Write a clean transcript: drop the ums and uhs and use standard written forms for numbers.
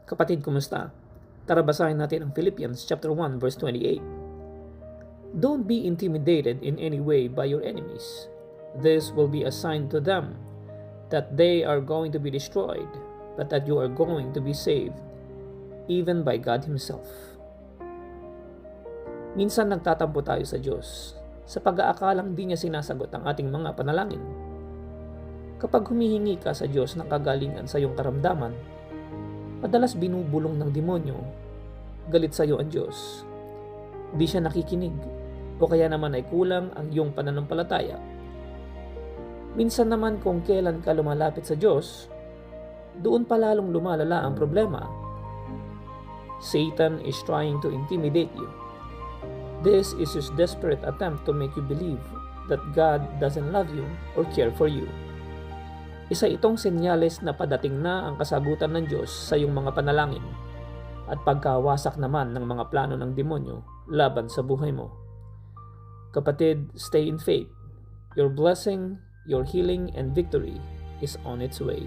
Kapatid, kumusta? Tara basahin natin ang Philippians chapter 1 verse 28. Don't be intimidated in any way by your enemies. This will be a sign to them that they are going to be destroyed, but that you are going to be saved, even by God Himself. Minsan nagtatampo tayo sa Diyos sa pag-aakalang di niya sinasagot ang ating mga panalangin. Kapag humihingi ka sa Diyos ng kagalingan sa iyong karamdaman, madalas binubulong ng demonyo, galit sa iyo ang Diyos. Di siya nakikinig o kaya naman ay kulang ang iyong pananampalataya. Minsan naman kung kailan ka lumalapit sa Diyos, doon pa lalong lumalala ang problema. Satan is trying to intimidate you. This is his desperate attempt to make you believe that God doesn't love you or care for you. Isa itong senyales na padating na ang kasagutan ng Diyos sa iyong mga panalangin at pagkawasak naman ng mga plano ng demonyo laban sa buhay mo. Kapatid, stay in faith. Your blessing, your healing and victory is on its way.